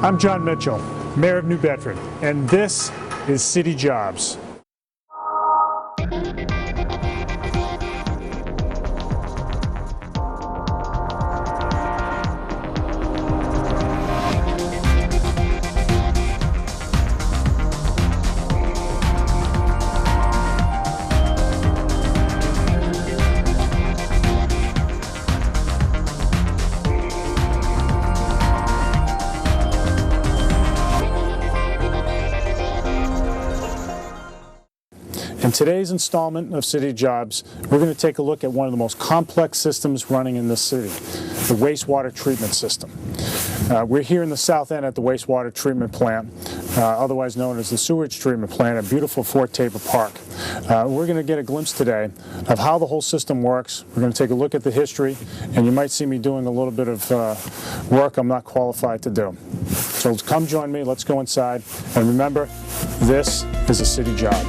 I'm Jon Mitchell, Mayor of New Bedford, and this is City Jobs. In today's installment of City Jobs, we're going to take a look at one of the most complex systems running in this city, the wastewater treatment system. We're here in the south end at the Wastewater Treatment Plant, otherwise known as the Sewage Treatment Plant at beautiful Fort Taber Park. We're going to get a glimpse today of how the whole system works. We're going to take a look at the history, and you might see me doing a little bit of work I'm not qualified to do. So come join me, let's go inside, and remember, this is a city job.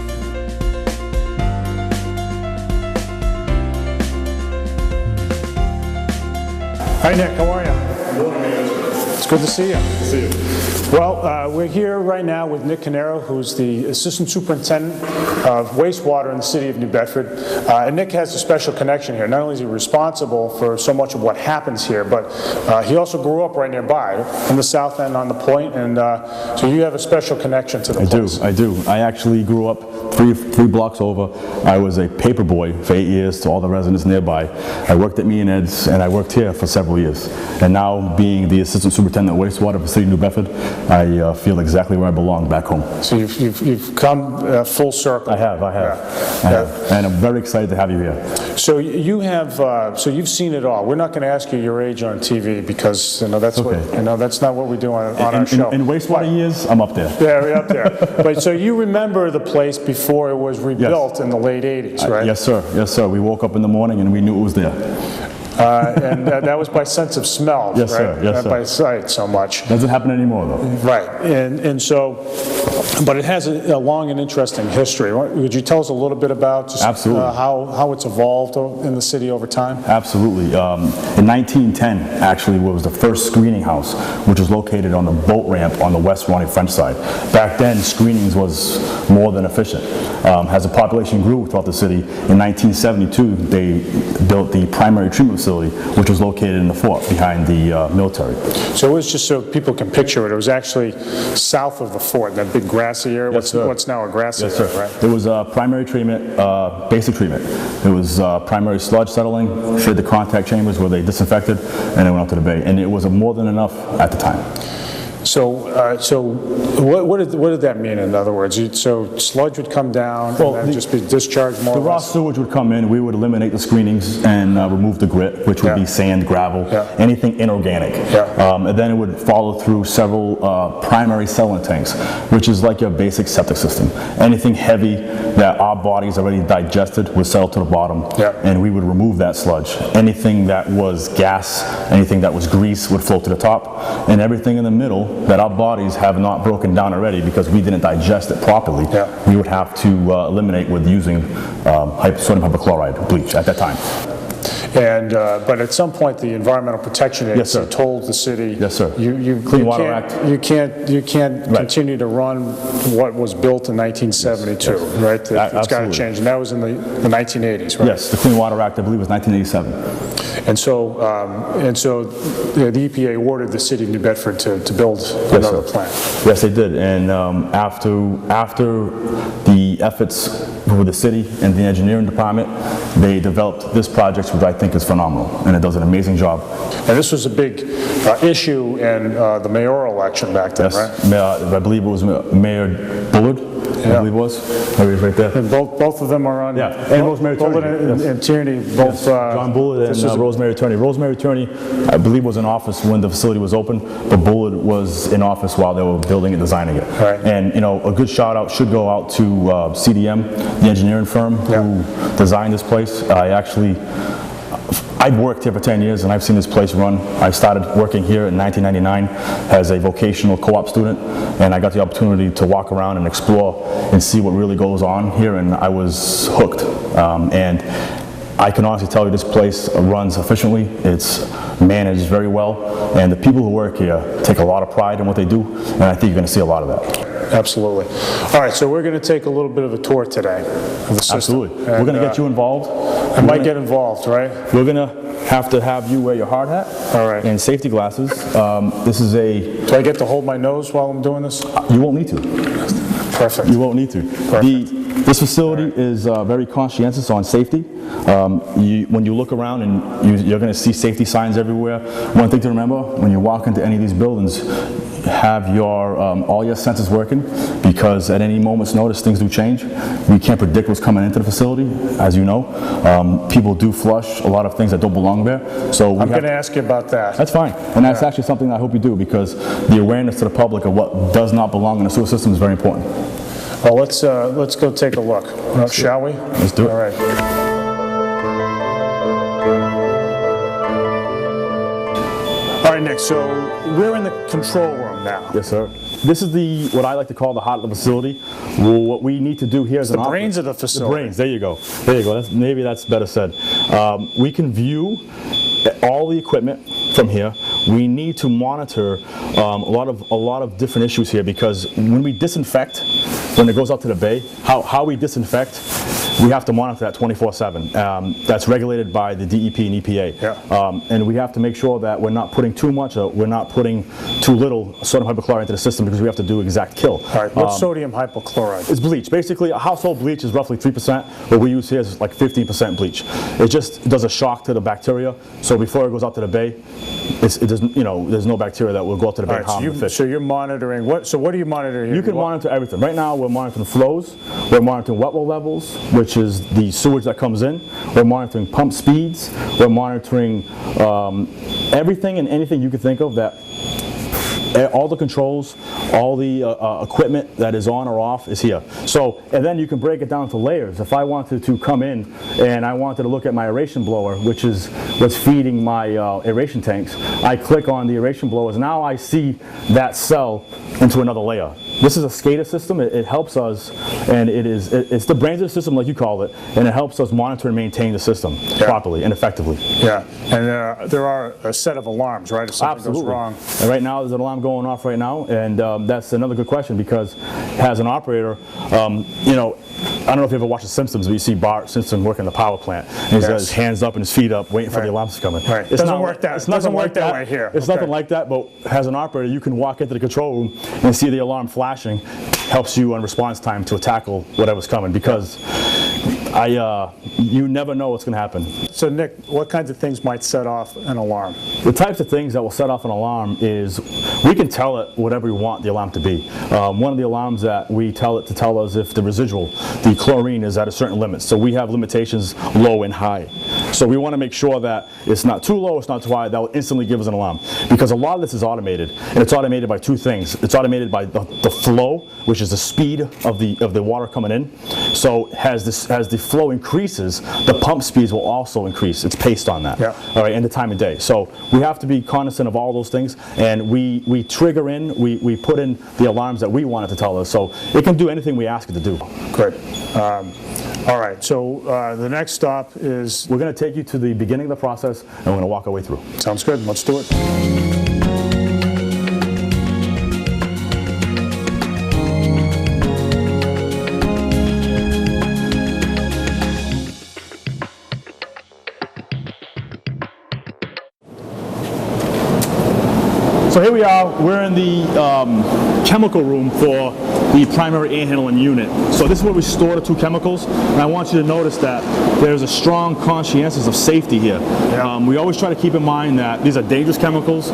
Hi Nick, how are you? It's good to see you. See you. Well, we're here right now with Nick Canero, who's the Assistant Superintendent of Wastewater in the City of New Bedford. And Nick has a special connection here. Not only is he responsible for so much of what happens here, but he also grew up right nearby in the south end on the point, and so you have a special connection to the place. I do. I actually grew up three blocks over. I was a paper boy for 8 years to all the residents nearby. I worked at Me and Ed's, and I worked here for several years. And now, being the Assistant Superintendent of Wastewater for the City of New Bedford, I feel exactly where I belong back home. So you've come full circle. I have. And I'm very excited to have you here. So you have, so you've seen it all. We're not going to ask you your age on TV because that's okay. what that's not what we do on our show. In wastewater years, I'm up there. Yeah, we're up there. But so you remember the place before it was rebuilt in the late 80s, right? Yes, sir. Yes, sir. We woke up in the morning and we knew it was there. And that was by sense of smell, yes, right? Sir. Yes, not sir. by sight so much. Doesn't happen anymore, though. Right, and so, but it has a long and interesting history. Would you tell us a little bit about just how it's evolved in the city over time? Absolutely. In 1910, actually, was the first screening house, which was located on the boat ramp on the West Ronnie French side. Back then, screenings was more than efficient. As the population grew throughout the city, in 1972, they built the primary treatment facility, which was located in the fort behind the military. So it was just so people can picture it. It was actually south of the fort, that big grassy area. Yes, what's now a grassy area, right? It was primary treatment, basic treatment. It was primary sludge settling, shared the contact chambers where they disinfected, and they went out to the bay. And it was more than enough at the time. So, what did that mean? In other words, so sludge would come down and then just be discharged more. The raw sewage would come in. We would eliminate the screenings and remove the grit, which would be sand, gravel, anything inorganic. And then it would follow through several primary settlement tanks, which is like your basic septic system. Anything heavy that our bodies already digested would settle to the bottom, and we would remove that sludge. Anything that was gas, anything that was grease would float to the top, and everything in the middle that our bodies have not broken down already because we didn't digest it properly, we would have to eliminate with using sodium hypochlorite bleach at that time. And but at some point, the Environmental Protection Agency told the city, you Clean Water Act. You can't continue to run what was built in 1972, right? It's got to change, and that was in the 1980s, right? Yes, the Clean Water Act, I believe, was 1987. And so the EPA ordered the city of New Bedford to build another plant. Yes, they did. And after the efforts with the city and the engineering department, they developed this project, which I think is phenomenal, and it does an amazing job. And this was a big issue in the mayoral election back then, right? I believe it was Mayor Bullard. I believe it was. Oh, he's right there. And both of them are on. Yeah, and Rosemary Turney. Bullard and Tierney, both. John Bullard and Rosemary Turney. Rosemary Turney, I believe, was in office when the facility was open, but Bullard was in office while they were building and designing it. Right. And a good shout out should go out to CDM, the engineering firm who designed this place. I've worked here for 10 years and I've seen this place run. I started working here in 1999 as a vocational co-op student, and I got the opportunity to walk around and explore and see what really goes on here, and I was hooked. And I can honestly tell you this place runs efficiently, it's managed very well, and the people who work here take a lot of pride in what they do, and I think you're going to see a lot of that. Absolutely. All right, so we're going to take a little bit of a tour today of the system. Absolutely. We're going to get you involved. I might get involved, right? We're going to have you wear your hard hat and safety glasses. This is a... Do I get to hold my nose while I'm doing this? You won't need to. Perfect. You won't need to. Perfect. This facility is very conscientious on safety. When you look around and you're going to see safety signs everywhere. One thing to remember, when you walk into any of these buildings, have your all your senses working, because at any moment's notice things do change. We can't predict what's coming into the facility, as you know. People do flush a lot of things that don't belong there. So I'm going to ask you about that. That's fine, and that's actually something I hope you do, because the awareness to the public of what does not belong in the sewer system is very important. Well, let's go take a look, shall we? Let's do it. All right. All right, Nick, so we're in the control room now. Yes, sir. This is what I like to call the heart of the facility. Well, what we need to do here is the brains of the facility. The brains, there you go. There you go. Maybe that's better said. We can view all the equipment from here. We need to monitor a lot of different issues here, because when we disinfect, when it goes out to the bay, how we disinfect, we have to monitor that 24/7. That's regulated by the DEP and EPA. Yeah. And we have to make sure that we're not putting too much, we're not putting too little sodium hypochlorite into the system, because we have to do exact kill. All right, what's sodium hypochlorite? It's bleach. Basically, a household bleach is roughly 3%. What we use here is like 15% bleach. It just does a shock to the bacteria, so before it goes out to the bay, there's no bacteria that will go out to the bay and harm the fish. So you're monitoring, what are you monitoring here? You can monitor everything. Right now we're monitoring flows, we're monitoring wet well levels, which is the sewage that comes in, we're monitoring pump speeds, we're monitoring everything and anything you can think of, that all the controls, all the equipment that is on or off is here. So, and then you can break it down to layers. If I wanted to come in and I wanted to look at my aeration blower, which is what's feeding my aeration tanks, I click on the aeration blowers. Now I see that cell into another layer. This is a SCADA system. It helps us, and it's the brains of the system, like you call it, and it helps us monitor and maintain the system properly and effectively. Yeah, and there are a set of alarms, right? If something goes wrong. And right now there's an alarm going off right now, and that's another good question, because as an operator, I don't know if you ever watched The Simpsons, but you see Bart Simpson working the power plant, and he's got his hands up and his feet up, waiting for the alarms to come in. Right. It doesn't work that way here. It's nothing like that, but as an operator, you can walk into the control room and see the alarm flashing. Helps you on response time to tackle whatever's coming, because you never know what's going to happen. So Nick, what kinds of things might set off an alarm? The types of things that will set off an alarm is, we can tell it whatever we want the alarm to be. One of the alarms that we tell it to tell us if the residual, the chlorine, is at a certain limit. So we have limitations low and high. So we want to make sure that it's not too low, it's not too high. That will instantly give us an alarm, because a lot of this is automated, and it's automated by two things. It's automated by the flow, which is the speed of the water coming in. So as the flow increases, the pump speeds will also increase. It's paced on that. All right, and the time of day. So we have to be cognizant of all those things, and we trigger in, we put in the alarms that we want it to tell us. So it can do anything we ask it to do. Great. All right, so the next stop is... We're going to take you to the beginning of the process, and we're going to walk our way through. Sounds good. Let's do it. So here we are, we're in the chemical room for the primary air handling unit. So this is where we store the two chemicals, and I want you to notice that there's a strong conscientious of safety here. We always try to keep in mind that these are dangerous chemicals.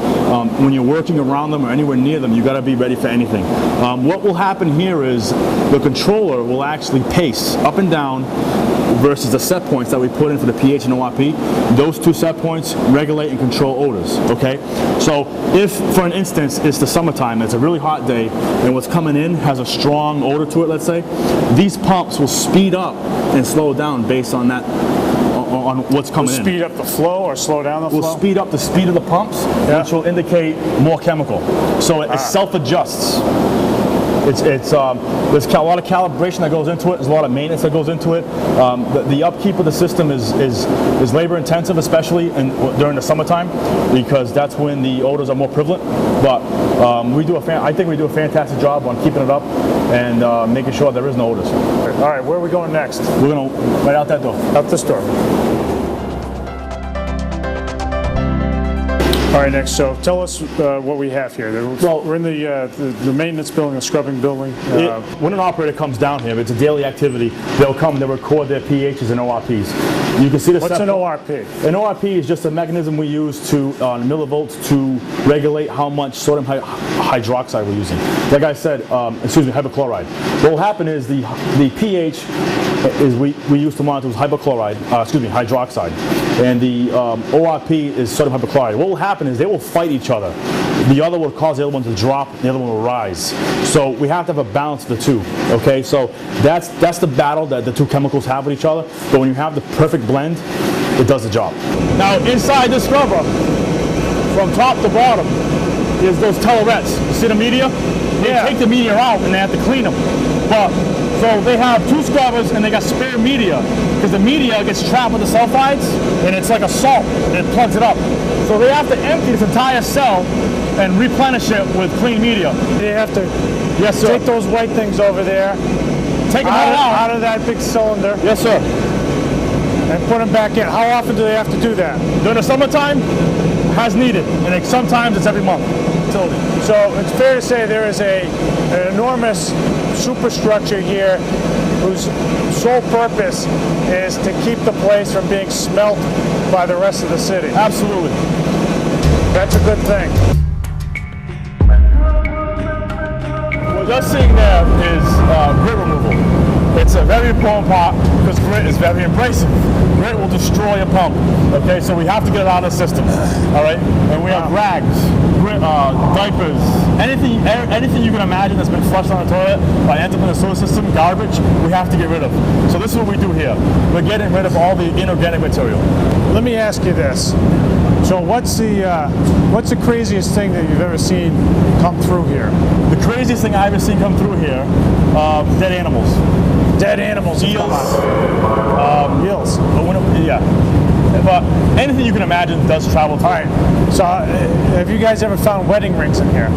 When you're working around them or anywhere near them, you got to be ready for anything. What will happen here is the controller will actually pace up and down versus the set points that we put in for the pH and ORP. Those two set points regulate and control odors, okay? So if, for an instance, it's the summertime, it's a really hot day, and what's coming in has a strong odor to it, let's say, these pumps will speed up and slow down based on that, on what's coming in. Speed up the flow or slow down the flow? We'll speed up the speed of the pumps, which will indicate more chemical. So it self-adjusts. There's a lot of calibration that goes into it. There's a lot of maintenance that goes into it. The upkeep of the system is labor intensive, especially during the summertime, because that's when the odors are more prevalent. But I think we do a fantastic job on keeping it up and making sure there is no odors. All right, where are we going next? We're going to right out that door. Out this door. All right, next. So tell us what we have here. Well, we're in the maintenance building, the scrubbing building. When an operator comes down here, it's a daily activity. They'll come, they'll record their pHs and ORPs. You can see the. What's an ORP? An ORP is just a mechanism we use to millivolts to regulate how much sodium hydroxide we're using. Like I said, hypochlorite. What will happen is the pH is we use to monitor hydroxide, and the ORP is sodium hypochlorite. What will happen is they will fight each other. The other will cause the other one to drop, the other one will rise. So we have to have a balance of the two. Okay, so that's the battle that the two chemicals have with each other. But when you have the perfect blend, it does the job. Now inside this scrubber, from top to bottom, is those tellerets. You see the media? They take the media out and they have to clean them. So they have two scrubbers and they got spare media, because the media gets trapped with the sulfides and it's like a salt and it plugs it up. So they have to empty this entire cell and replenish it with clean media. You have to take those white things over there, take them out of that big cylinder. Yes, sir. And put them back in. How often do they have to do that? During the summertime, as needed, and sometimes it's every month. So it's fair to say there is an enormous superstructure here whose sole purpose is to keep the place from being smelt by the rest of the city. Absolutely. That's a good thing. What you're seeing there is grit removal. It's a very important part because grit is very abrasive. Grit will destroy a pump. Okay, so we have to get it out of the system. All right, and we have rags, grit, diapers, anything you can imagine that's been flushed on the toilet or ends up in the sewer system, garbage, we have to get rid of. So this is what we do here. We're getting rid of all the inorganic material. Let me ask you this. So what's the craziest thing that you've ever seen come through here? The craziest thing I've ever seen come through here, dead animals. Dead animals. Eels. Eels. Yeah. But anything you can imagine does travel through. All right. So have you guys ever found wedding rings in here?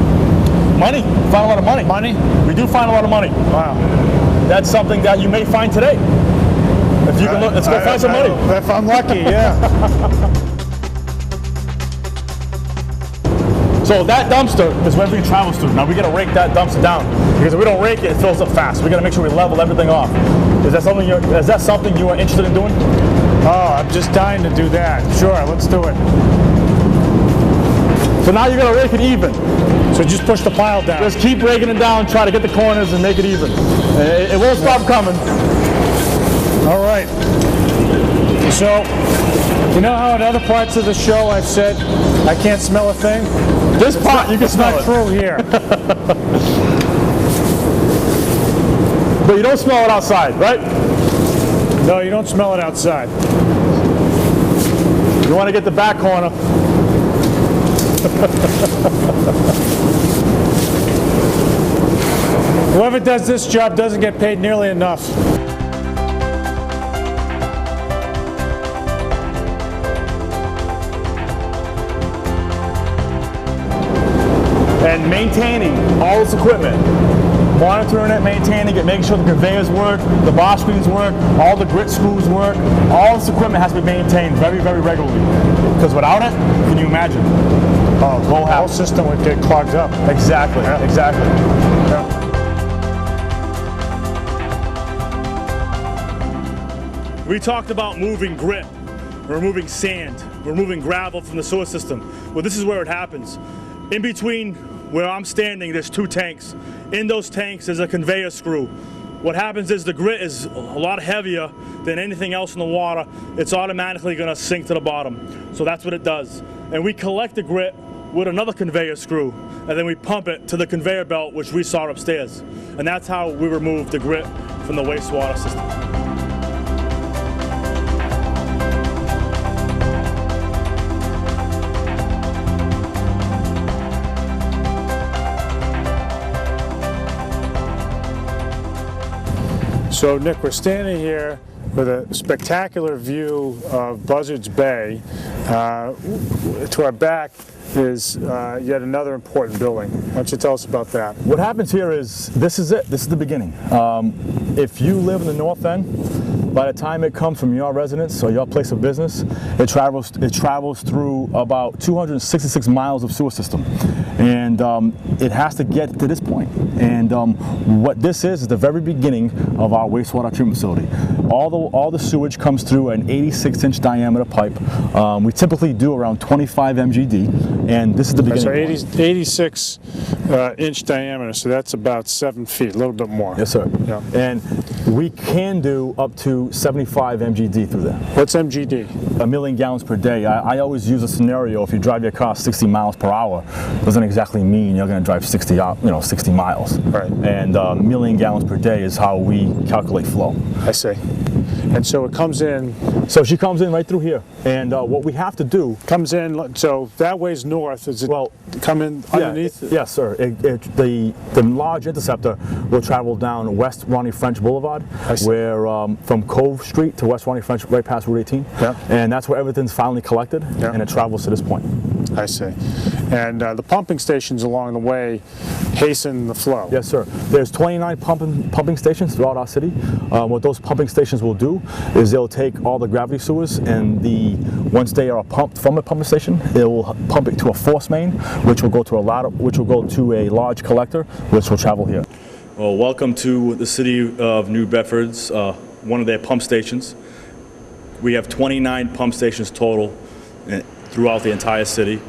Money. Found a lot of money. Money? We do find a lot of money. Wow. That's something that you may find today. If you can look, let's go find some money. If I'm lucky, yeah. So that dumpster is where everything travels to. Now we gotta rake that dumpster down, because if we don't rake it, it fills up fast. We gotta make sure we level everything off. Is that something you are interested in doing? Oh, I'm just dying to do that. Sure, let's do it. So now you're gonna rake it even. So just push the pile down. Just keep raking it down, try to get the corners and make it even. It won't stop coming. All right. So, you know how in other parts of the show I've said I can't smell a thing? This part you can smell it. It's not true here. But you don't smell it outside, right? No, you don't smell it outside. You want to get the back corner. Whoever does this job doesn't get paid nearly enough. And maintaining all this equipment, monitoring it, maintaining it, making sure the conveyors work, the bar screens work, all the grit screws work. All this equipment has to be maintained very, very regularly. Because without it, can you imagine? Oh, the whole system would get clogged up. Exactly, exactly. Yeah. We talked about moving grit, removing sand, removing gravel from the sewer system. Well, this is where it happens. In between where I'm standing, there's two tanks. In those tanks, there's a conveyor screw. What happens is the grit is a lot heavier than anything else in the water. It's automatically gonna sink to the bottom. So that's what it does. And we collect the grit with another conveyor screw, and then we pump it to the conveyor belt, which we saw upstairs. And that's how we remove the grit from the wastewater system. So Nick, we're standing here with a spectacular view of Buzzards Bay. To our back is yet another important building. Why don't you tell us about that? What happens here is, this is it. This is the beginning. If you live in the north end, by the time it comes from your residence or your place of business, it travels through about 266 miles of sewer system, and it has to get to this point. And what this is the very beginning of our wastewater treatment facility. All the sewage comes through an 86-inch diameter pipe. We typically do around 25 mgd, and this is the beginning. So 86 inch diameter, so that's about 7 feet, a little bit more. Yes, sir. Yeah. And we can do up to 75 mgd through there. What's MGD? 1 million gallons per day. I always use a scenario: if you drive your car 60 miles per hour, doesn't exactly mean you're going to drive 60 miles. Right. And 1 million gallons per day is how we calculate flow. I see. And so it comes in. So she comes in right through here, and what we have to do comes in. So that way's north. Is it? Well, come in underneath? Yes, sir. The large interceptor will travel down West Ronnie French Boulevard, where from Cove Street to West Ronnie French, right past Route 18. Yeah. And that's where everything's finally collected, and it travels to this point. I see. And the pumping stations along the way hasten the flow. Yes, sir. There's 29 pumping stations throughout our city. What those pumping stations will do is they'll take all the gravity sewers, and once they are pumped from a pumping station, it will pump it to a force main, which will go to a large collector, which will travel here. Well, welcome to the city of New Bedford's one of their pump stations. We have 29 pump stations total throughout the entire city.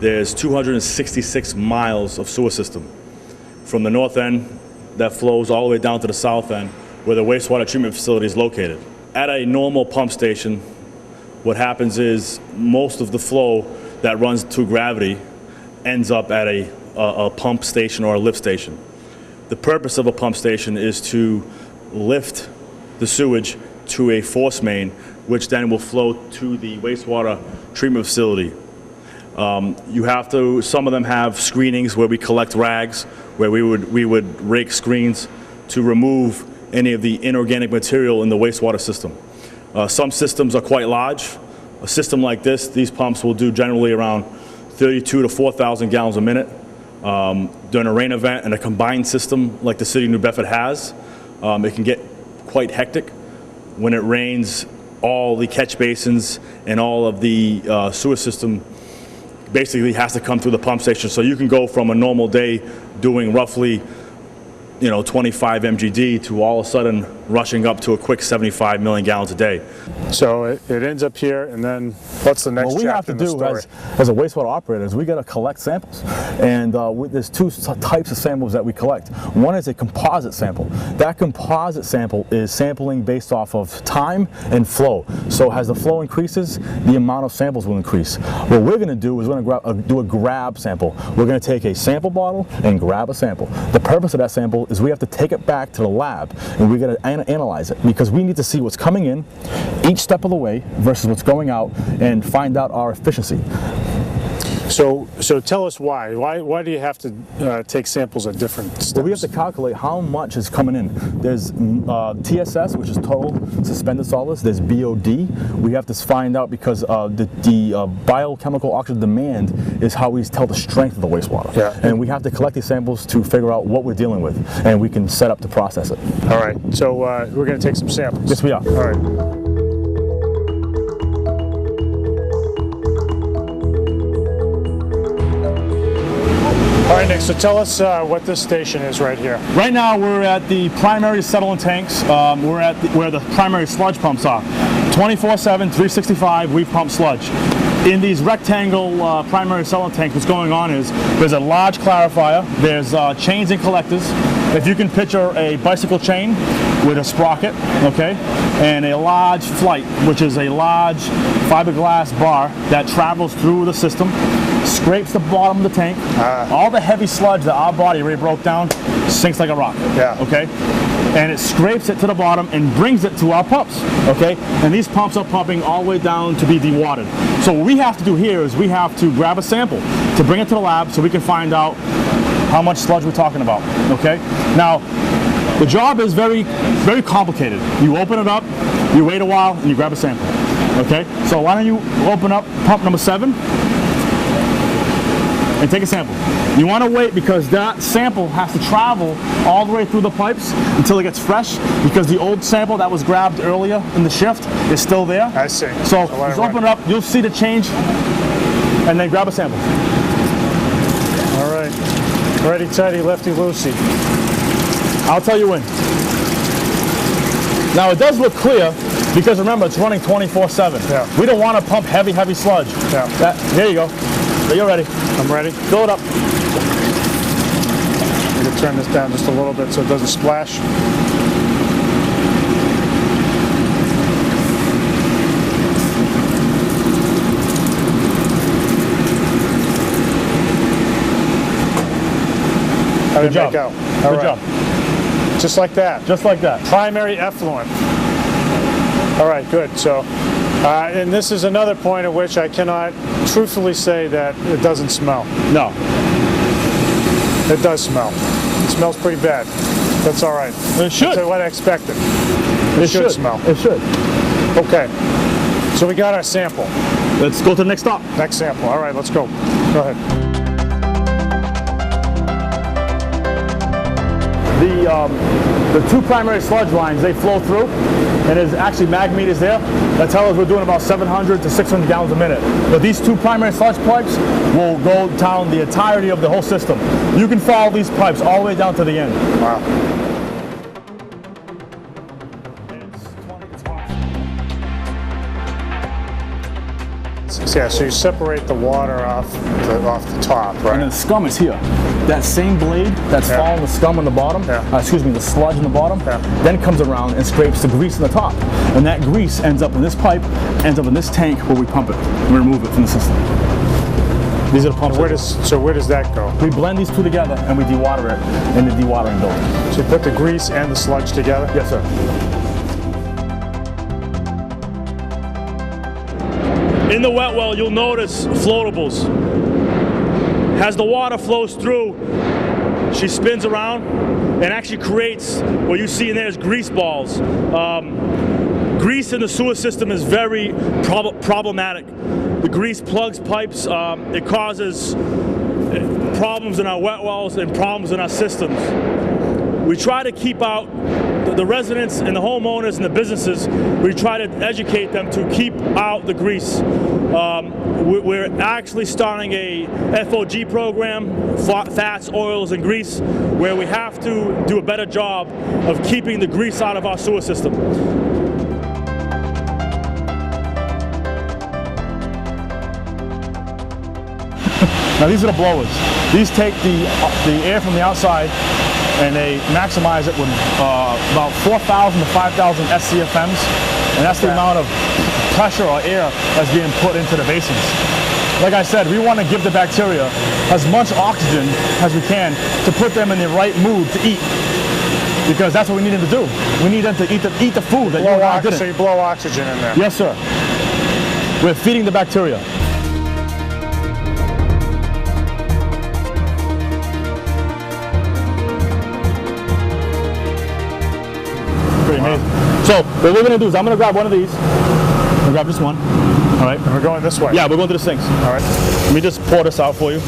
There's 266 miles of sewer system from the north end that flows all the way down to the south end, where the wastewater treatment facility is located. At a normal pump station, what happens is most of the flow that runs through gravity ends up at a pump station or a lift station. The purpose of a pump station is to lift the sewage to a force main, which then will flow to the wastewater treatment facility. Some of them have screenings where we collect rags, where we would rake screens to remove any of the inorganic material in the wastewater system. Some systems are quite large. A system like this, these pumps will do generally around 32 to 4,000 gallons a minute. During a rain event and a combined system like the city of New Bedford has, it can get quite hectic. When it rains, all the catch basins and all of the sewer system basically has to come through the pump station. So you can go from a normal day doing roughly 25 mgd to all of a sudden rushing up to a quick 75 million gallons a day. So it ends up here, and then what's the next chapter in the story? What we have to do as a wastewater operator is we got to collect samples, and there's two types of samples that we collect. One is a composite sample. That composite sample is sampling based off of time and flow. So as the flow increases, the amount of samples will increase. What we're going to do is we're going to do a grab sample. We're going to take a sample bottle and grab a sample. The purpose of that sample is we have to take it back to the lab, and we got to analyze it, because we need to see what's coming in each step of the way versus what's going out, and find out our efficiency. So tell us why. Why do you have to take samples at different steps? Well, we have to calculate how much is coming in. There's TSS, which is total suspended solids. There's BOD. We have to find out, because the biochemical oxygen demand is how we tell the strength of the wastewater. Yeah. And we have to collect these samples to figure out what we're dealing with, and we can set up to process it. All right. So we're going to take some samples. Yes, we are. All right. All right, Nick, so tell us what this station is right here. Right now we're at the primary settling tanks. We're at where the primary sludge pumps are. 24/7, 365, we pump sludge. In these rectangle primary settling tanks, what's going on is there's a large clarifier, there's chains and collectors. If you can picture a bicycle chain with a sprocket, okay, and a large flight, which is a large fiberglass bar that travels through the system, scrapes the bottom of the tank. All the heavy sludge that our body already broke down sinks like a rock. Yeah. Okay? And it scrapes it to the bottom and brings it to our pumps. Okay? And these pumps are pumping all the way down to be dewatered. So what we have to do here is we have to grab a sample to bring it to the lab so we can find out how much sludge we're talking about. Okay? Now, The job is very, very complicated. You open it up, you wait a while, and you grab a sample. Okay? So why don't you open up pump number 7 and take a sample. You want to wait because that sample has to travel all the way through the pipes until it gets fresh, because the old sample that was grabbed earlier in the shift is still there. I see. So just open it up, you'll see the change, and then grab a sample. All right. Ready, tighty, lefty, loosey. I'll tell you when. Now it does look clear because remember it's running 24/7. Yeah. We don't want to pump heavy sludge. Yeah. There you go. So you're ready. I'm ready. Fill it up. I'm going to turn this down just a little bit so it doesn't splash. How did it make out? Good job. Just like that. Just like that. Primary effluent. All right, good. So, and this is another point at which I cannot truthfully say that it doesn't smell. No. It does smell. It smells pretty bad. That's all right. It should. That's what I expected. It should smell. It should. Okay. So we got our sample. Let's go to the next stop. Next sample. All right, let's go. Go ahead. The 2 primary sludge lines, they flow through, and there's actually mag meters there that tell us we're doing about 700 to 600 gallons a minute. But these 2 primary sludge pipes will go down the entirety of the whole system. You can follow these pipes all the way down to the end. Wow. Yeah, so you separate the water off the top, right? And then the scum is here. That same blade that's following the scum on the bottom, excuse me, the sludge on the bottom, then comes around and scrapes the grease on the top. And that grease ends up in this pipe, ends up in this tank where we pump it and remove it from the system. These are the pumps. So where does that go? We blend these 2 together and we dewater it in the dewatering building. So you put the grease and the sludge together? Yes, sir. In the wet well, you'll notice floatables. As the water flows through, she spins around and actually creates what you see in there is grease balls. Grease in the sewer system is very problematic. The grease plugs pipes. It causes problems in our wet wells and problems in our systems. We try to keep out the residents and the homeowners and the businesses. We try to educate them to keep out the grease. We're actually starting a FOG program, fats, oils, and grease, where we have to do a better job of keeping the grease out of our sewer system. Now these are the blowers. These take the air from the outside and they maximize it with about 4,000 to 5,000 SCFMs, and that's the amount of pressure or air that's being put into the basins. Like I said, we want to give the bacteria as much oxygen as we can to put them in the right mood to eat, because that's what we need them to do. We need them to eat the food that you and I didn't. So you blow oxygen in there? Yes, sir. We're feeding the bacteria. Pretty amazing. So what we're going to do is I'm going to grab one of these. I'm going to grab just one. All right. And we're going this way? Yeah, we're going to the sinks. All right. Let me just pour this out for you.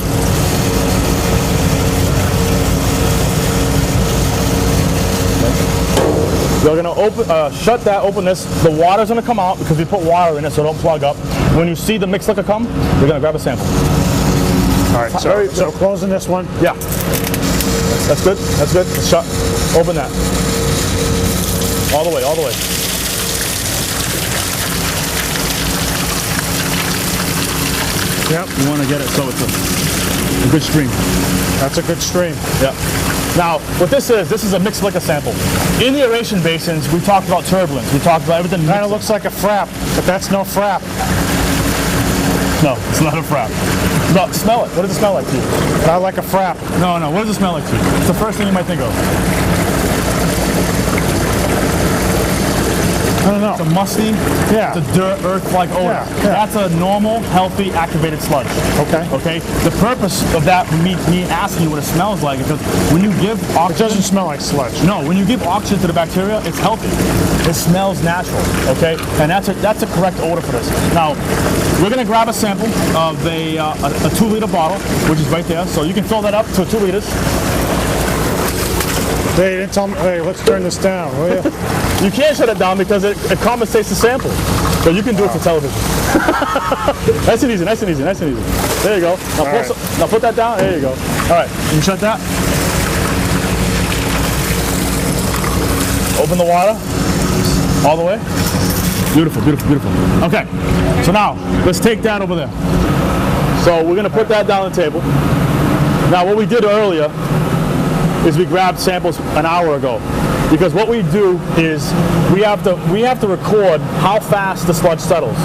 We're going to shut that, open this. The water's going to come out because we put water in it, so don't plug up. When you see the mixed liquor come, we're going to grab a sample. All right, so closing this one? Yeah. That's good. That's good. Shut. Open that. All the way, all the way. Yep. You want to get it so it's a good stream. That's a good stream. Yeah. Now, what this is a mixed liquor sample. In the aeration basins, we talked about turbulence. We talked about everything. Kind of looks like a frap, but that's no frap. No, it's not a frap. No, smell it. What does it smell like to you? Not like a frap. No, no. What does it smell like to you? It's the first thing you might think of. I don't know. It's a musty, Yeah. it's a dirt, earth-like odor. Yeah, yeah. That's a normal, healthy, activated sludge. Okay. Okay? The purpose of that, me asking you what it smells like, is because when you give It oxygen... doesn't smell like sludge. No, when you give oxygen to the bacteria, it's healthy. It smells natural, okay? And that's a correct odor for this. Now, we're gonna grab a sample of a 2-liter bottle, which is right there. So you can fill that up to 2 liters. Hey, you didn't tell me. Hey, let's turn this down, will you? You can't shut it down because it compensates the sample. So you can do it for television. Nice and easy, nice and easy, nice and easy. There you go. Now put that down, there you go. All right, you shut that. Open the water, all the way. Beautiful, beautiful, beautiful. Okay, so now, let's take that over there. So we're gonna put that down on the table. Now what we did earlier is we grabbed samples an hour ago. Because what we do is we have to record how fast the sludge settles,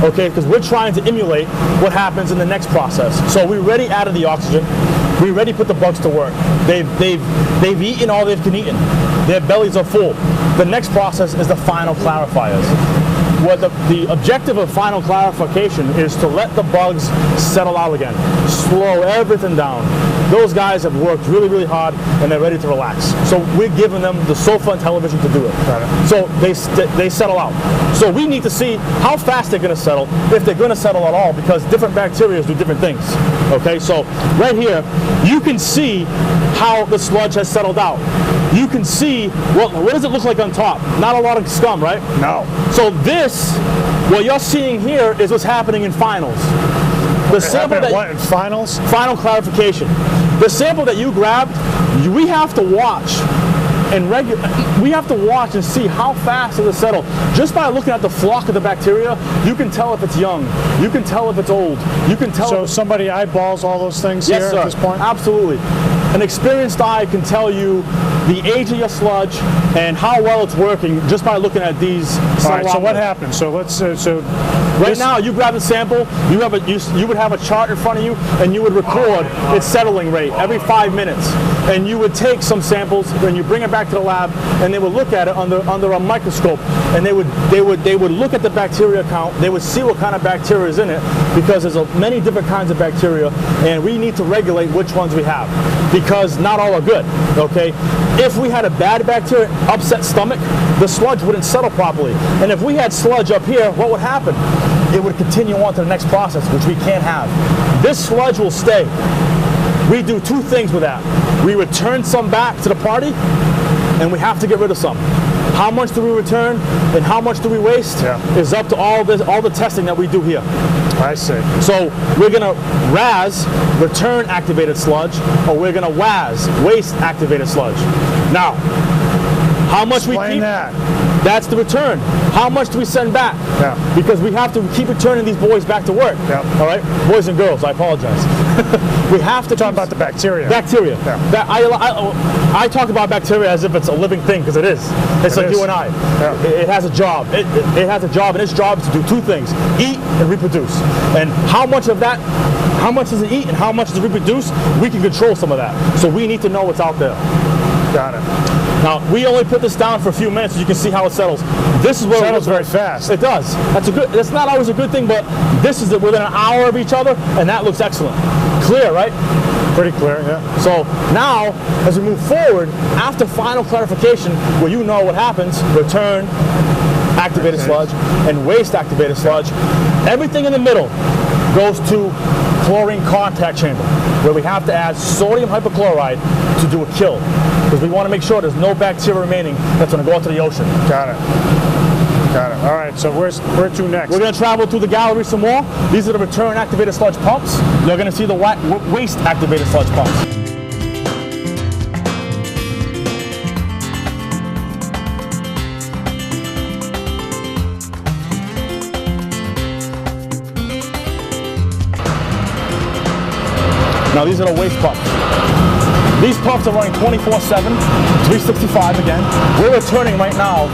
okay? Because we're trying to emulate what happens in the next process. So we already added the oxygen. We already put the bugs to work. They've eaten all they can eat. Their bellies are full. The next process is the final clarifiers. What the objective of final clarification is to let the bugs settle out again, slow everything down. Those guys have worked really, really hard and they're ready to relax. So we're giving them the sofa and television to do it. So they settle out. So we need to see how fast they're going to settle, if they're going to settle at all, because different bacteria do different things. Okay, so right here, you can see how the sludge has settled out. You can see, what does it look like on top? Not a lot of scum, right? No. So this, what you're seeing here is what's happening in finals. The sample that what in finals? Final clarification. The sample that you grabbed, we have to watch and we have to watch and see how fast does it settle. Just by looking at the flock of the bacteria, you can tell if it's young. You can tell if it's old. You can tell. So somebody eyeballs all those things Yes, here sir. at this point? Absolutely. An experienced eye can tell you the age of your sludge and how well it's working just by looking at these. All right, so what happens? So let's Right now, you grab the sample, you would have a chart in front of you, and you would record its settling rate every 5 minutes. And you would take some samples, and you bring it back to the lab, and they would look at it under a microscope, and they would look at the bacteria count. They would see what kind of bacteria is in it, because there's many different kinds of bacteria, and we need to regulate which ones we have, because not all are good. Okay, if we had a bad bacteria, upset stomach, the sludge wouldn't settle properly. And if we had sludge up here, what would happen? It would continue on to the next process, which we can't have. This sludge will stay. We do two things with that. We return some back to the party, and we have to get rid of some. How much do we return and how much do we waste is up to all the testing that we do here. I see. So we're gonna RAS, return activated sludge, or we're gonna WAS, waste activated sludge. Now, how much we keep? That. That's the return. How much do we send back? Yeah. Because we have to keep returning these boys back to work. Yeah. All right, boys and girls. I apologize. We have to talk about the bacteria. Bacteria. Yeah. I talk about bacteria as if it's a living thing, because it is. It's like you and I. Yeah. It has a job. It has a job, and its job is to do two things: eat and reproduce. And how much of that? How much does it eat and how much does it reproduce? We can control some of that. So we need to know what's out there. Got it. Now, we only put this down for a few minutes so you can see how it settles. This is what it settles very fast. It does. That's not always a good thing, but this is within an hour of each other, and that looks excellent. Clear, right? Pretty clear, yeah. So now, as we move forward, after final clarification, where you know what happens, return activated sludge and waste activated sludge, everything in the middle goes to chlorine contact chamber, where we have to add sodium hypochlorite to do a kill, because we want to make sure there's no bacteria remaining that's going to go out to the ocean. Got it. Got it. All right, so where to next? We're going to travel through the gallery some more. These are the return activated sludge pumps. You're going to see the waste activated sludge pumps. Now these are the waste pumps. These pumps are running 24/7, 365 again. We're returning right now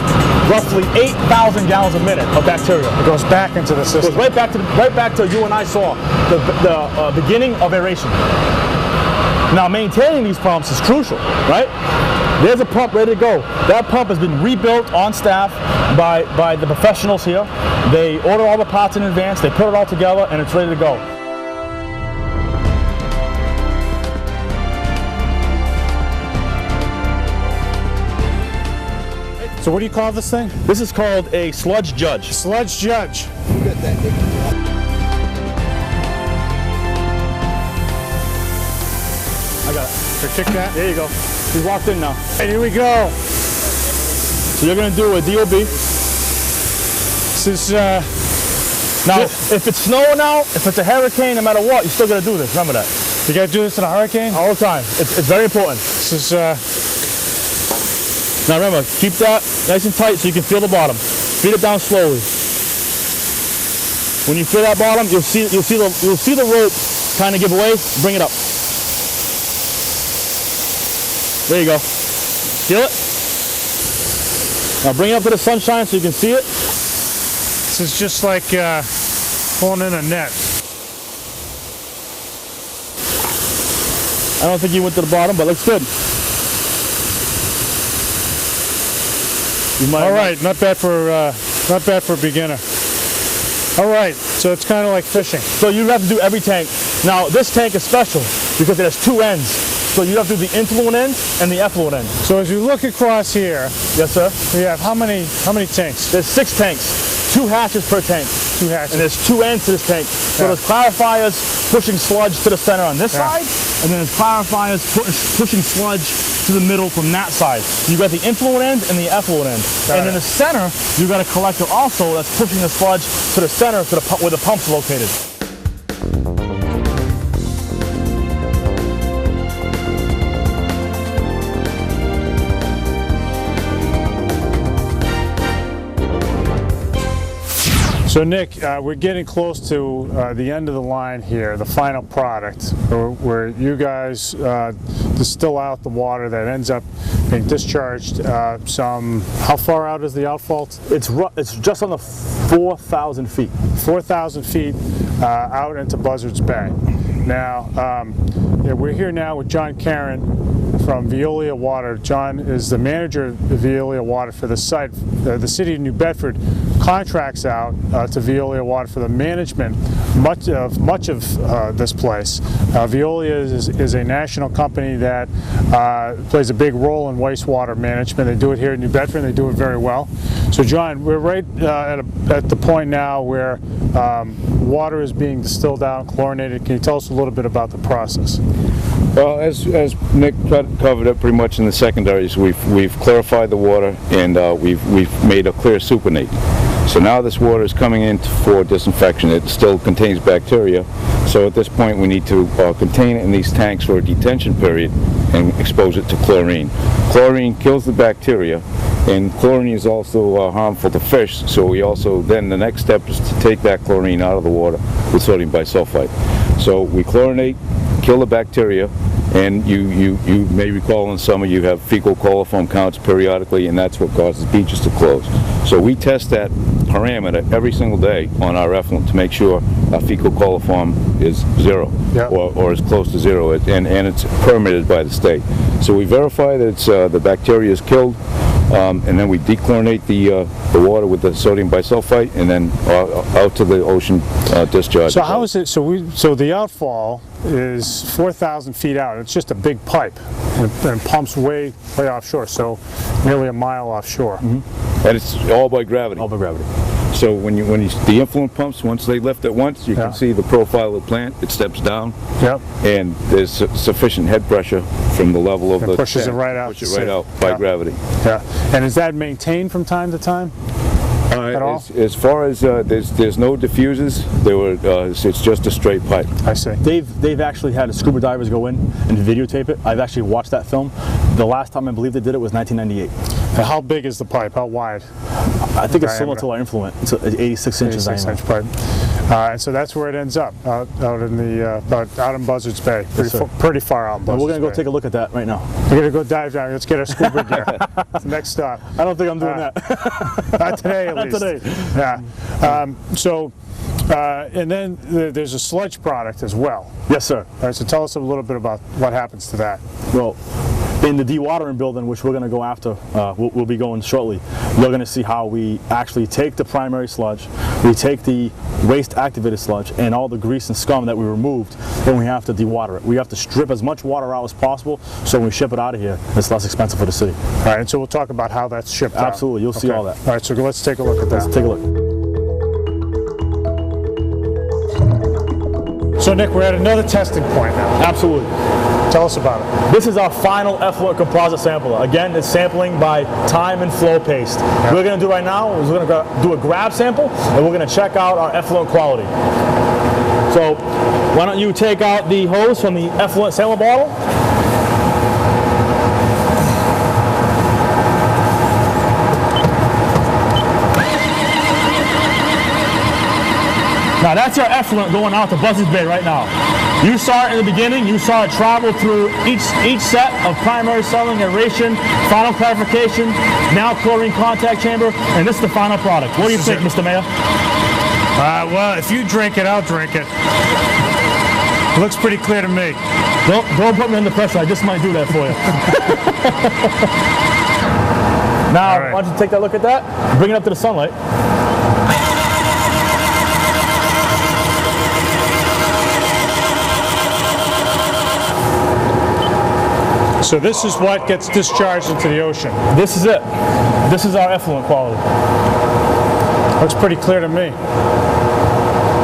roughly 8,000 gallons a minute of bacteria. It goes back into the system. It goes right back to you and I saw the beginning of aeration. Now maintaining these pumps is crucial, right? There's a pump ready to go. That pump has been rebuilt on staff. by the professionals here. They order all the parts in advance, they put it all together, and it's ready to go. So what do you call this thing? This is called a sludge judge. Sludge judge. I got it. So kick that. There you go. We walked in now. And here we go. So you're going to do a DOB. This is, now, if it's snowing out, if it's a hurricane, no matter what, you still got to do this. Remember that. you got to do this in a hurricane? All the time. It's very important. This is, Now remember, keep that nice and tight so you can feel the bottom. Feed it down slowly. When you feel that bottom, you'll see the rope kind of give away. Bring it up. There you go. Feel it? Now bring it up to the sunshine so you can see it. this is just like pulling in a net. I don't think you went to the bottom, but looks good. All right, not bad for a beginner. All right, so it's kind of like fishing. So you have to do every tank. Now this tank is special because it has two ends. So you have to do the influent end and the effluent end. So as you look across here, Yes, sir. we have how many tanks? There's 6 tanks, 2 hatches per tank. 2 hatches. And there's 2 ends to this tank. So there's clarifiers pushing sludge to the center on this side, and then there's clarifiers pushing sludge to the middle from that side. You got the influent end and the effluent end. And in the center, you got a collector also that's pushing the sludge to the center to where the pump's located. So Nick, we're getting close to the end of the line here, the final product, where you guys distill out the water that ends up being discharged how far out is the outfall? It's just on the 4,000 feet. 4,000 feet out into Buzzards Bay. Now, we're here now with John Caron from Veolia Water. John is the manager of Veolia Water for the site. The city of New Bedford contracts out to Veolia Water for the management much of this place. Veolia is a national company that plays a big role in wastewater management. They do it here in New Bedford, and they do it very well. So John, we're right at the point now where water is being distilled out, chlorinated. Can you tell us a little bit about the process? Well, as Nick covered up pretty much in the secondaries, we've clarified the water, and we've made a clear supernate. So now this water is coming in for disinfection. It still contains bacteria, so at this point we need to contain it in these tanks for a detention period and expose it to chlorine. Chlorine kills the bacteria, and chlorine is also harmful to fish, so we also, then the next step is to take that chlorine out of the water with sodium bisulfite. So we chlorinate, kill the bacteria, and you may recall in summer you have fecal coliform counts periodically, and that's what causes beaches to close. So we test that parameter every single day on our effluent to make sure our fecal coliform is 0 or as close to 0, and it's permitted by the state. So we verify that it's, the bacteria is killed, and then we dechlorinate the water with the sodium bisulfite, and then out to the ocean discharge. So how is it? So the outfall is 4,000 feet out. It's just a big pipe, and pumps way offshore. So nearly a mile offshore. Mm-hmm. And it's all by gravity. All by gravity. So when the influent pumps, once they lift at once, you can see the profile of the plant. It steps down, and there's sufficient head pressure from the level of the pushes it right out. Pushes it right out by gravity. Yeah. And is that maintained from time to time? At all? As far as there's no diffusers, it's just a straight pipe. I see. They've actually had scuba divers go in and videotape it. I've actually watched that film. The last time I believe they did it was 1998. And how big is the pipe? How wide? I think it's similar to our influent. It's 86 inches. 86-inch pipe. And so that's where it ends up, out in Buzzards Bay, pretty far out in Buzzards Bay. We're going to go take a look at that right now. We're going to go dive down. Let's get our scuba gear. It's the next stop. I don't think I'm doing that. Not today, at least. Not today. Yeah. And then there's a sludge product as well. Yes, sir. All right, so tell us a little bit about what happens to that. Well, In the dewatering building, which we're going to go after, we'll be going shortly, you're going to see how we actually take the primary sludge, we take the waste activated sludge and all the grease and scum that we removed, and we have to dewater it. We have to strip as much water out as possible, so when we ship it out of here, it's less expensive for the city. All right, and so we'll talk about how that's shipped out. Absolutely, you'll see all that. All right, so let's take a look at that. Let's take a look. So Nick, we're at another testing point now. Absolutely. Tell us about it. This is our final effluent composite sampler. Again, it's sampling by time and flow paste. What we're going to do right now is we're going to do a grab sample, and we're going to check out our effluent quality. So why don't you take out the hose from the effluent sample bottle? Now that's our effluent going out to Buzzards Bay right now. You saw it in the beginning, you saw it travel through each set of primary settling, aeration, final clarification, now chlorine contact chamber, and this is the final product. What do you think, Mr. Mayor? Well, if you drink it, I'll drink it. Looks pretty clear to me. Don't put me under pressure, I just might do that for you. Now, right. why don't you take that look at that, bring it up to the sunlight. So this is what gets discharged into the ocean. This is it. This is our effluent quality. Looks pretty clear to me.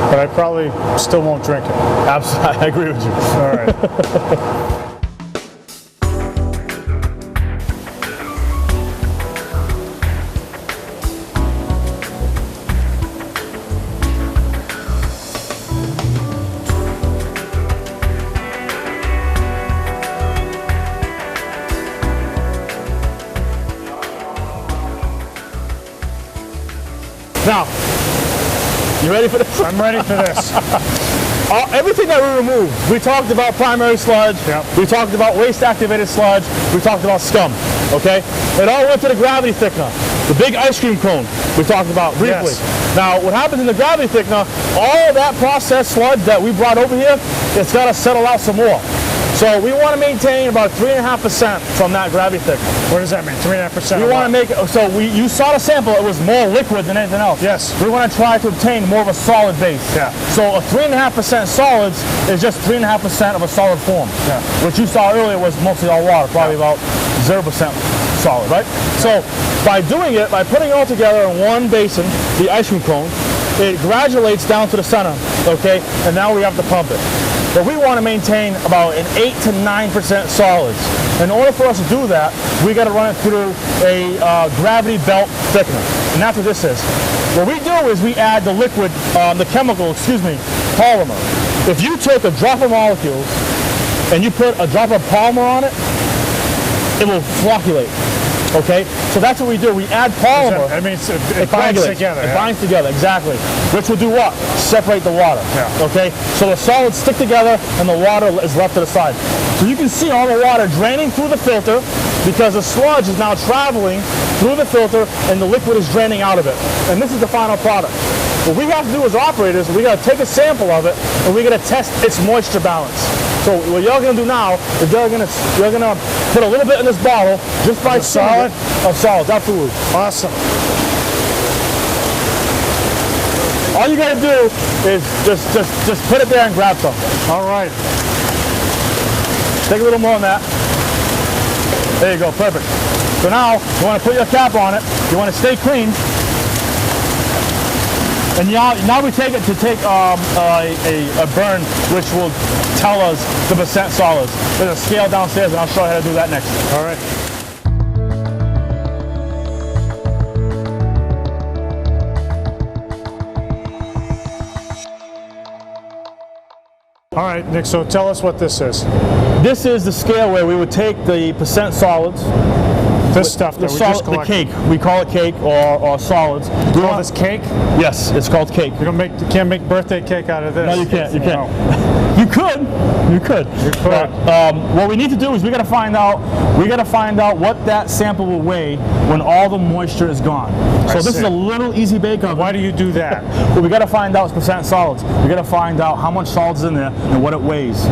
But I probably still won't drink it. Absolutely, I agree with you. All right. Now, you ready for this? I'm ready for this. Everything that we removed, we talked about primary sludge, we talked about waste activated sludge, we talked about scum, okay? It all went to the gravity thickener. The big ice cream cone we talked about briefly. Yes. Now, what happens in the gravity thickener, all that processed sludge that we brought over here, it's got to settle out some more. So we want to maintain about 3.5% from that gravity thickener. What does that mean? 3.5%? We want to make it, so you saw the sample, it was more liquid than anything else. Yes. We want to try to obtain more of a solid base. Yeah. So a 3.5% solids is just 3.5% of a solid form. Yeah. What you saw earlier was mostly all water, probably about 0% solid, right? So by doing it, by putting it all together in one basin, the ice cream cone, it graduates down to the center, okay? And now we have to pump it. But we want to maintain about an 8 to 9% solids. In order for us to do that, we got to run it through a gravity belt thickener. And that's what this is. What we do is we add the liquid, the chemical, polymer. If you took a drop of molecules and you put a drop of polymer on it, it will flocculate. Okay, so that's what we do. We add polymer. I mean, it binds together. It binds together, exactly. Which will do what? Separate the water. Yeah. Okay, so the solids stick together and the water is left to the side. So you can see all the water draining through the filter because the sludge is now traveling through the filter and the liquid is draining out of it. And this is the final product. What we have to do as operators, we got to take a sample of it and we got to test its moisture balance. So what you're going to do now is you're going to put a little bit in this bottle just by solid? Of solids, absolutely. Awesome. All you got to do is just put it there and grab some. All right. Take a little more on that. There you go, perfect. So now you want to put your cap on it. You want to stay clean. And now we take it to take a burn, which will tell us the percent solids. There's a scale downstairs, and I'll show you how to do that next. All right. All right, Nick, so tell us what this is. This is the scale where we would take the percent solids. This stuff that we just collected. The cake. We call it cake or solids. You call this cake? Yes, it's called cake. You can't make birthday cake out of this. No, you can't. You can't. No. You could. You could. You could. What we need to do is we got to find out what that sample will weigh when all the moisture is gone. So this is a little easy bake oven. Why do you do that? Well, we got to find out its percent solids. We got to find out how much solids is in there and what it weighs.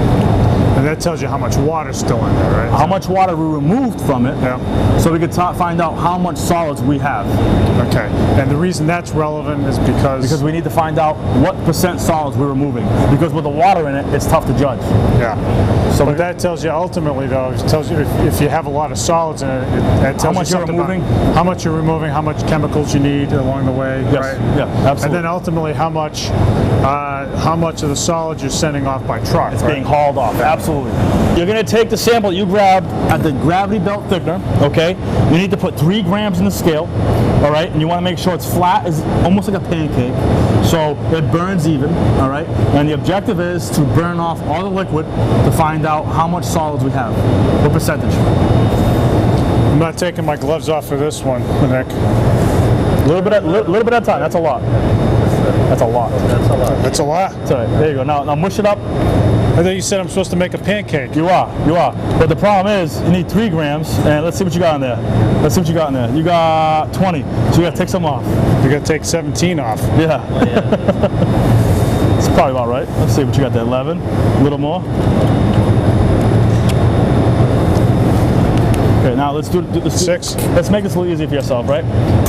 And that tells you how much water's still in there, right? How much water we removed from it, Yeah. so we could find out how much solids we have. Okay. And the reason that's relevant is because We need to find out what % solids we're removing. Because with the water in it, it's tough to judge. yeah. So But that tells you ultimately, though, it tells you if you have a lot of solids in it, it tells How you much you're something about removing? how much you're removing, how much chemicals you need along the way, Yes. right? Yeah, absolutely. And then ultimately how much of the solids you're sending off by truck. It's right? being hauled off, absolutely. You're gonna take the sample you grabbed at the gravity belt thickener, okay? You need to put 3 grams in the scale, all right? And you wanna make sure it's flat, as almost like a pancake, so it burns even, all right? And the objective is to burn off all the liquid to find out how much solids we have, what percentage. I'm not taking my gloves off for this one, Nick. Little bit at a time, that's a lot. That's a lot. That's a lot. That's all right, there you go. Now mush it up. I thought you said I'm supposed to make a pancake. You are. But the problem is, you need 3 grams, and let's see what you got in there. Let's see what you got in there. You got 20, so you gotta take some off. You got to take 17 off. Yeah. It's probably about right. Let's see what you got there. 11, a little more. Okay, now let's do 6. Let's make this a little easy for yourself, right?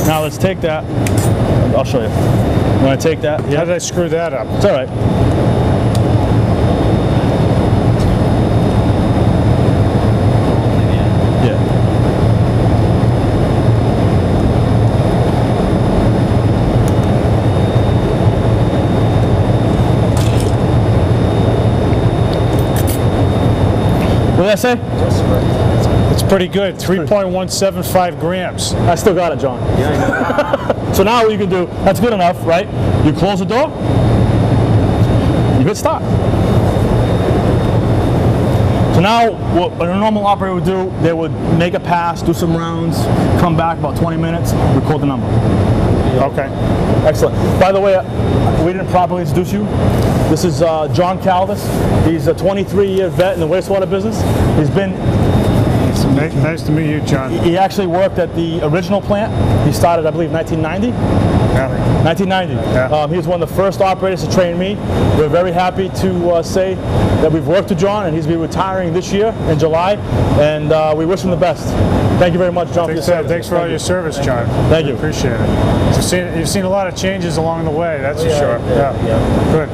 Now let's take that. I'll show you. When I take that, How did I screw that up? it's all right. Yeah. What did I say? It's pretty good. 3.175 grams. I still got it, John. Yeah, I know. So now what you can do, that's good enough, right? You close the door, you hit start. So now what a normal operator would do, they would make a pass, do some rounds, come back about 20 minutes, record the number. Okay. Excellent. By the way, we didn't properly introduce you. This is John Calvis. He's a 23-year vet in the wastewater business. He's been Nice to meet you, John. He actually worked at the original plant. He started, I believe, 1990. Yeah. 1990. Yeah. He was one of the first operators to train me. We're very happy to say that we've worked with John, and he's been retiring this year in July. And we wish him the best. Thank you very much, John, for your service. Thanks for all your service, John. Thank you. Appreciate it. You've seen a lot of changes along the way, that's for sure. Yeah. Good.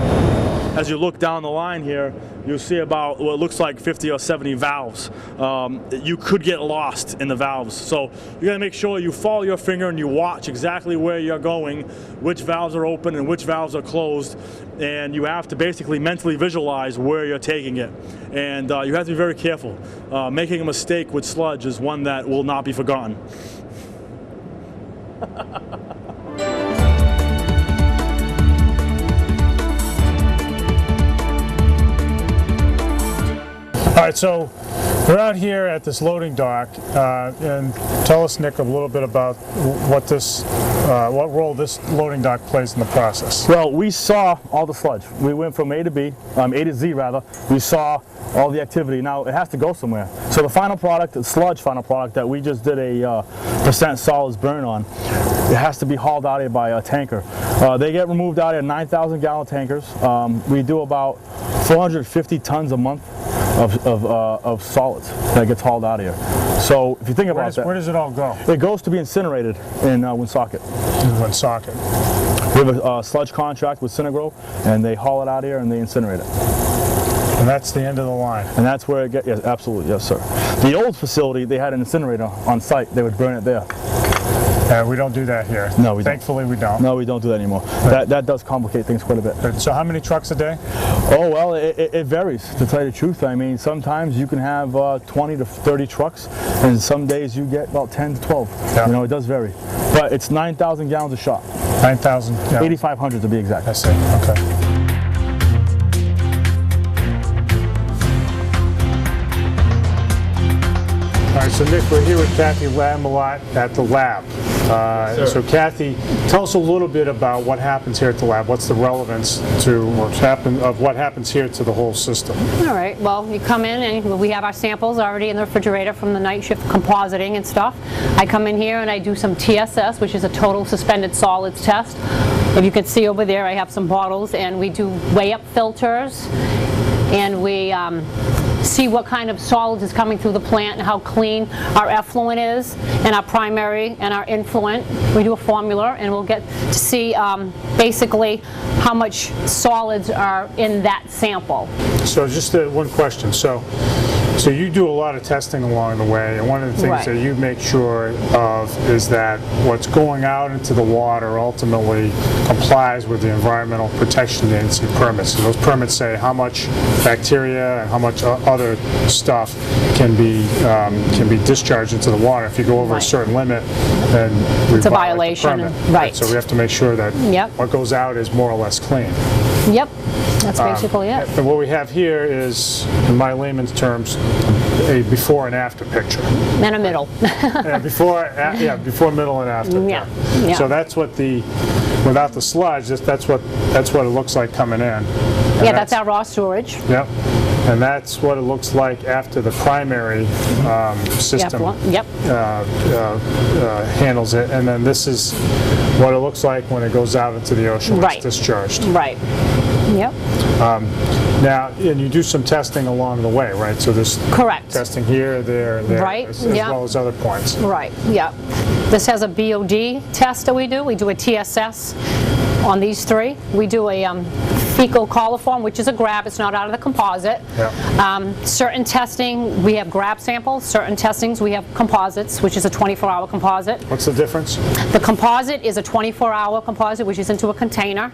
As you look down the line here, you'll see about what looks like 50 or 70 valves. You could get lost in the valves. So you gotta make sure you follow your finger and you watch exactly where you're going, which valves are open and which valves are closed. And you have to basically mentally visualize where you're taking it. And you have to be very careful. Making a mistake with sludge is one that will not be forgotten. All right, so we're out here at this loading dock, and tell us, Nick, a little bit about what role this loading dock plays in the process. Well, we saw all the sludge. We went from A to B, A to Z rather. We saw all the activity. Now it has to go somewhere. So the final product, the sludge final product that we just did a % solids burn on, it has to be hauled out here by a tanker. They get removed out here in 9,000 gallon tankers. We do about 450 tons a month of solids that gets hauled out of here. So if you think about that, Where does it all go? it goes to be incinerated in Woonsocket. In one socket. We have a sludge contract with Synagro, and they haul it out here and they incinerate it. And that's the end of the line. And that's where it gets, yes, absolutely, yes, sir. The old facility, they had an incinerator on site. They would burn it there. We don't do that here. No, we don't. Thankfully, we don't. No, we don't do that anymore. That does complicate things quite a bit. So how many trucks a day? Oh, well, it varies, to tell you the truth. I mean, sometimes you can have 20 to 30 trucks, and some days you get about 10 to 12. Yeah. You know, it does vary. But it's 9,000 gallons a shot. 9,000? Yeah. 8,500 to be exact. I see, okay. All right, so Nick, we're here with Kathy Lamalot at the lab. So Kathy, tell us a little bit about what happens here at the lab. What's the relevance to what happens here to the whole system? All right, well, you come in and we have our samples already in the refrigerator from the night shift compositing and stuff. I come in here and I do some TSS, which is a total suspended solids test. If you can see over there, I have some bottles, and we do weigh-up filters. and we see what kind of solids is coming through the plant and how clean our effluent is, and our primary and our influent. We do a formula, and we'll get to see basically how much solids are in that sample. So just one question. So you do a lot of testing along the way, and one of the things Right. that you make sure of is that what's going out into the water ultimately complies with the Environmental Protection Agency permits. And those permits say how much bacteria and how much other stuff can be discharged into the water. If you go over a Right. certain limit, then we It's a violate the violation, permit. right. So we have to make sure that Yep. what goes out is more or less clean. Yep, that's basically it. And what we have here is, in my layman's terms, a before and after picture. And a middle. Yeah, before, middle, and after. Yeah, yeah. So that's what without the sludge, that's what it looks like coming in. And Yeah, that's our raw storage. Yep. And that's what it looks like after the primary system Yep. handles it. And then this is what it looks like when it goes out into the ocean, when Right. it's discharged. Right. Yep. Now, and you do some testing along the way, right? So there's Correct. testing here, there, Right, as yeah. well as other points. Right. Yep. This has a BOD test that we do. We do a TSS on these three. We do a fecal coliform, which is a grab. It's not out of the composite. Yeah. Certain testing, we have grab samples. Certain testings, we have composites, which is a 24-hour composite. What's the difference? The composite is a 24-hour composite, which is into a container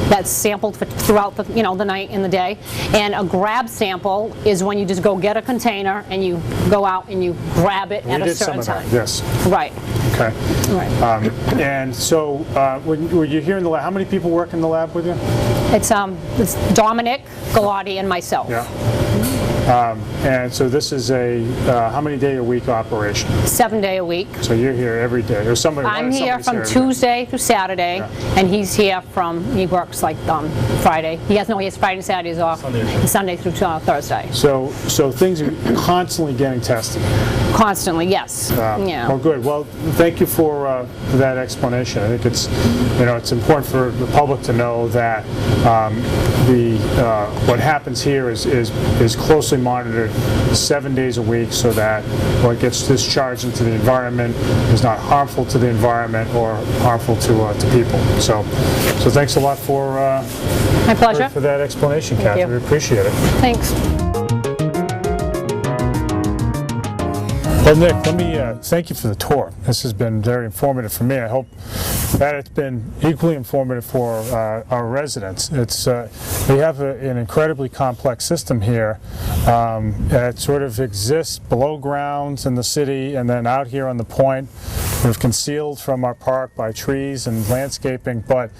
that's sampled throughout the night and the day. And a grab sample is when you just go get a container and you go out and you grab it at a certain time. Yes. Right. Okay. Right. And so, when you're here in the lab, how many people work in the lab with you? It's Dominic, Galati, and myself. Yeah. And so this is a how many day a week operation? 7 day a week. So you're here every day. Or somebody. I'm here from every day. Tuesday through Saturday, and he's here he works like Friday. He has Friday and Saturdays off. Sunday through Thursday. So things are constantly getting tested. Constantly, yes. Yeah. Well, good. Well, thank you for that explanation. I think it's important for the public to know that what happens here is closely monitored 7 days a week, so that what gets discharged into the environment is not harmful to the environment or harmful to people. So thanks a lot for My pleasure. for that explanation, Kathy. you. We appreciate it. Thanks. Well, Nick, let me thank you for the tour. This has been very informative for me. I hope that it's been equally informative for our residents. We have an incredibly complex system here that sort of exists below ground in the city and then out here on the point. We're concealed from our park by trees and landscaping, but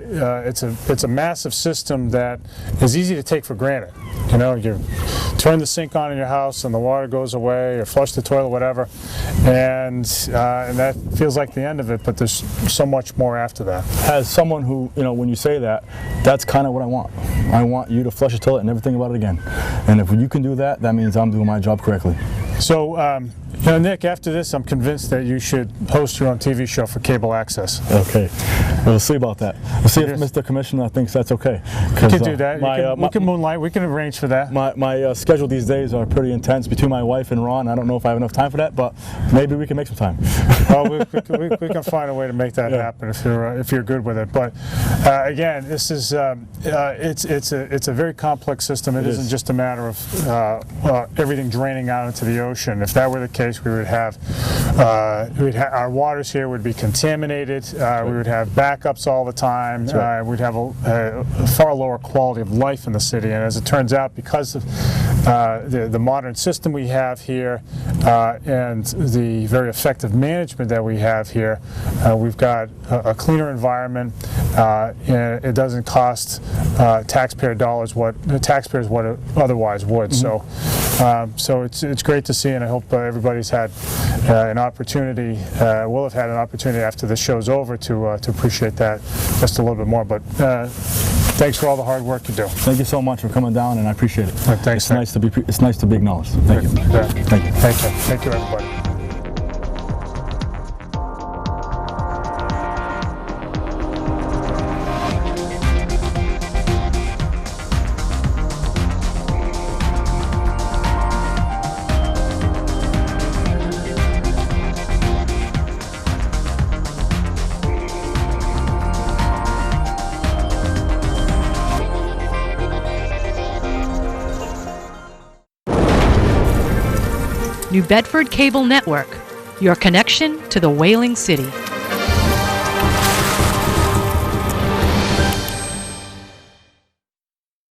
it's a massive system that is easy to take for granted. You turn the sink on in your house and the water goes away, or flush the toilet, whatever, and that feels like the end of it, but there's so much more after that. As someone who, when you say that, that's kind of what I want. I want you to flush a toilet and never think about it again. And if you can do that, that means I'm doing my job correctly. So, Nick, after this, I'm convinced that you should host your own TV show for cable access. Okay, we'll see about that. We'll see if Mr. Commissioner thinks that's okay. We can do that. We can moonlight. We can arrange for that. My schedule these days are pretty intense between my wife and Ron. I don't know if I have enough time for that, but maybe we can make some time. Well, we can find a way to make that happen if you're good with it. But again, this is it's a very complex system. It isn't just a matter of everything draining out into the ocean. If that were the case, we would have our waters here would be contaminated. We would have backups all the time. We'd have a far lower quality of life in the city. And as it turns out, because of the modern system we have here and the very effective management that we have here, we've got a cleaner environment, and it doesn't cost taxpayer dollars what it otherwise would. Mm-hmm. So it's great to see, and I hope everybody's had an opportunity, will have had an opportunity after the show's over to appreciate that just a little bit more. But thanks for all the hard work you do. Thank you so much for coming down, and I appreciate it. Thanks. It's nice to be acknowledged. Thank you. Thank you. Thank you, everybody. New Bedford Cable Network, your connection to the Whaling City.